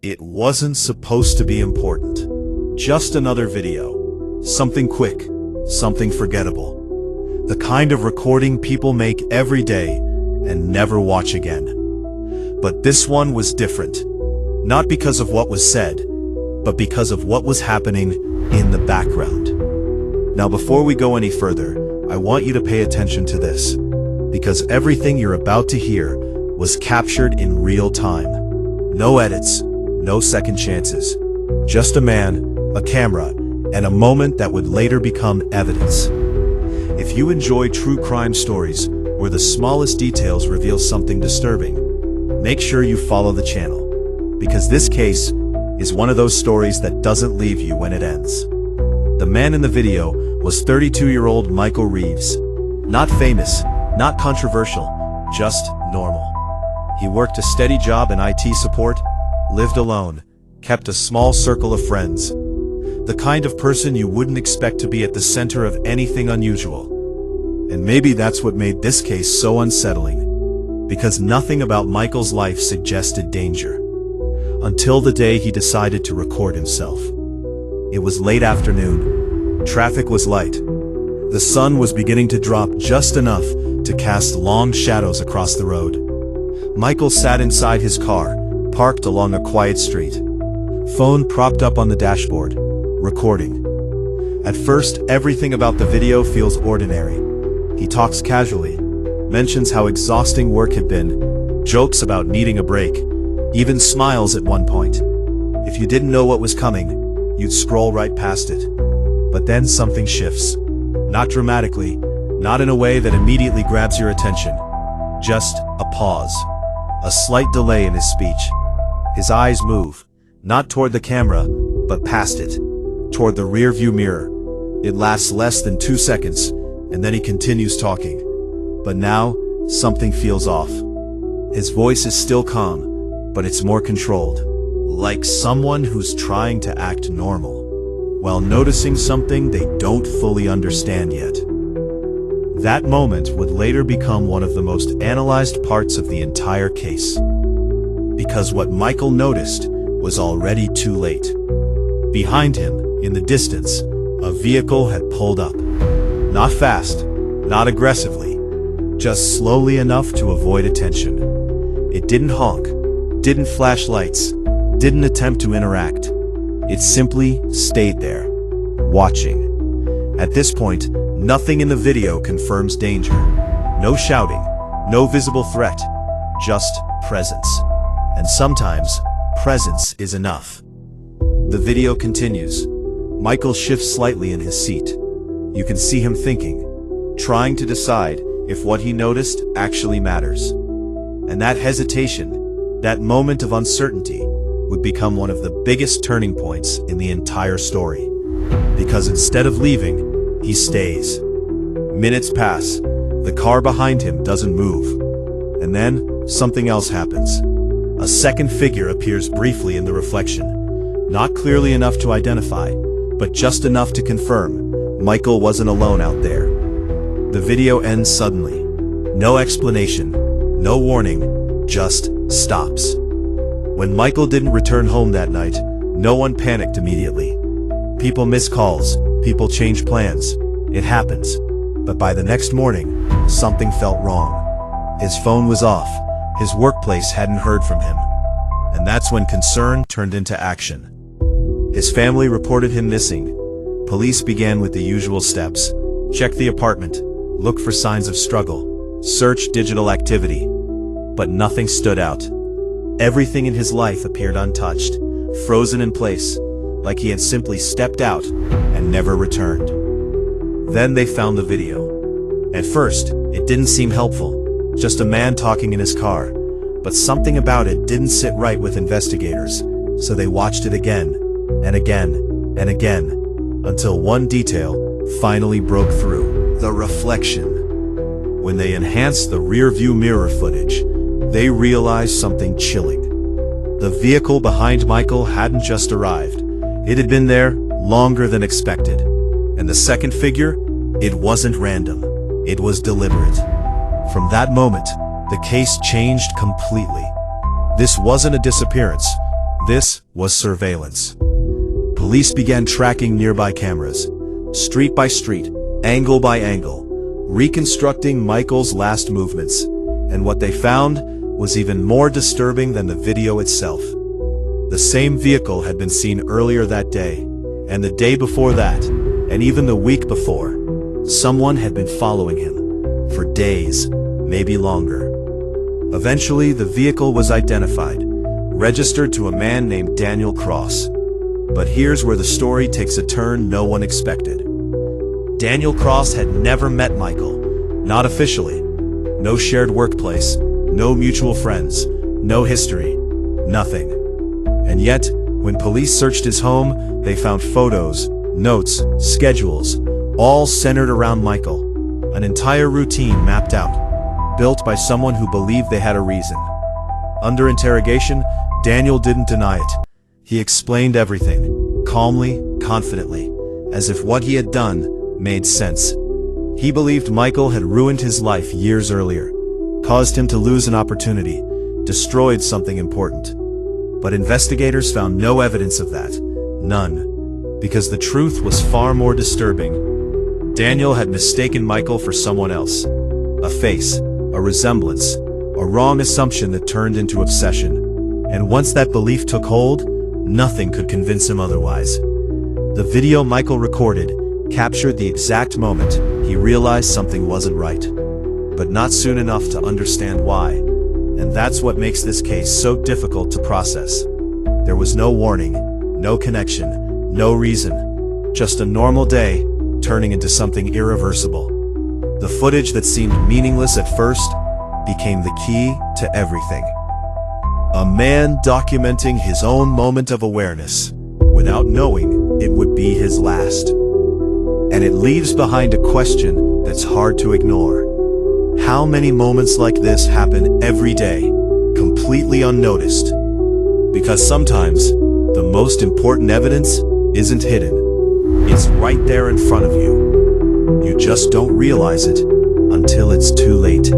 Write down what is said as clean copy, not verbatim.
It wasn't supposed to be important. Just another video. Something quick, something forgettable. The kind of recording people make every day and never watch again. But this one was different. Not because of what was said, but because of what was happening in the background. Now, before we go any further, I want you to pay attention to this, because everything you're about to hear was captured in real time. No edits, no second chances. Just a man, a camera, and a moment that would later become evidence. If you enjoy true crime stories where the smallest details reveal something disturbing, make sure you follow the channel, because this case is one of those stories that doesn't leave you when it ends. The man in the video was 32-year-old Michael Reeves. Not famous, not controversial, just normal. He worked a steady job in IT support, lived alone, kept a small circle of friends. The kind of person you wouldn't expect to be at the center of anything unusual. And maybe that's what made this case so unsettling, because nothing about Michael's life suggested danger. Until the day he decided to record himself. It was late afternoon. Traffic was light. The sun was beginning to drop just enough to cast long shadows across the road. Michael sat inside his car, parked along a quiet street. Phone propped up on the dashboard, recording. At first, everything about the video feels ordinary. He talks casually, mentions how exhausting work had been, jokes about needing a break, even smiles at one point. If you didn't know what was coming, you'd scroll right past it. But then something shifts. Not dramatically, not in a way that immediately grabs your attention. Just a pause. A slight delay in his speech. His eyes move, not toward the camera, but past it, toward the rear-view mirror. It lasts less than 2 seconds, and then he continues talking. But now, something feels off. His voice is still calm, but it's more controlled. Like someone who's trying to act normal, while noticing something they don't fully understand yet. That moment would later become one of the most analyzed parts of the entire case. Because what Michael noticed was already too late. Behind him, in the distance, a vehicle had pulled up. Not fast, not aggressively, just slowly enough to avoid attention. It didn't honk, didn't flash lights, didn't attempt to interact. It simply stayed there, watching. At this point, nothing in the video confirms danger. No shouting, no visible threat, just presence. And sometimes, presence is enough. The video continues. Michael shifts slightly in his seat. You can see him thinking, trying to decide if what he noticed actually matters. And that hesitation, that moment of uncertainty, would become one of the biggest turning points in the entire story. Because instead of leaving, he stays. Minutes pass. The car behind him doesn't move. And then, something else happens. A second figure appears briefly in the reflection. Not clearly enough to identify, but just enough to confirm Michael wasn't alone out there. The video ends suddenly. No explanation, no warning, just stops. When Michael didn't return home that night, no one panicked immediately. People miss calls, people change plans. It happens. But by the next morning, something felt wrong. His phone was off. His workplace hadn't heard from him. And that's when concern turned into action. His family reported him missing. Police began with the usual steps. Check the apartment, look for signs of struggle, search digital activity. But nothing stood out. Everything in his life appeared untouched, frozen in place, like he had simply stepped out and never returned. Then they found the video. At first, it didn't seem helpful, just a man talking in his car, but something about it didn't sit right with investigators, so they watched it again, and again, and again, until one detail finally broke through: the reflection. When they enhanced the rear-view mirror footage, they realized something chilling. The vehicle behind Michael hadn't just arrived. It had been there longer than expected. And the second figure, it wasn't random. It was deliberate. From that moment, the case changed completely. This wasn't a disappearance. This was surveillance. Police began tracking nearby cameras, street by street, angle by angle, reconstructing Michael's last movements, and what they found was even more disturbing than the video itself. The same vehicle had been seen earlier that day, and the day before that, and even the week before. Someone had been following him, for days, maybe longer. Eventually, the vehicle was identified, registered to a man named Daniel Cross. But here's where the story takes a turn no one expected. Daniel Cross had never met Michael, not officially. No shared workplace, no mutual friends, no history, nothing. And yet, when police searched his home, they found photos, notes, schedules, all centered around Michael. An entire routine mapped out, built by someone who believed they had a reason. Under interrogation, Daniel didn't deny it. He explained everything, calmly, confidently, as if what he had done made sense. He believed Michael had ruined his life years earlier, caused him to lose an opportunity, destroyed something important. But investigators found no evidence of that. None. Because the truth was far more disturbing. Daniel had mistaken Michael for someone else. A face, a resemblance, a wrong assumption that turned into obsession. And once that belief took hold, nothing could convince him otherwise. The video Michael recorded captured the exact moment he realized something wasn't right. But not soon enough to understand why. And that's what makes this case so difficult to process. There was no warning, no connection, no reason. Just a normal day, turning into something irreversible. The footage that seemed meaningless at first became the key to everything. A man documenting his own moment of awareness, without knowing it would be his last. And it leaves behind a question that's hard to ignore. How many moments like this happen every day, completely unnoticed? Because sometimes, the most important evidence isn't hidden. It's right there in front of you. You just don't realize it until it's too late.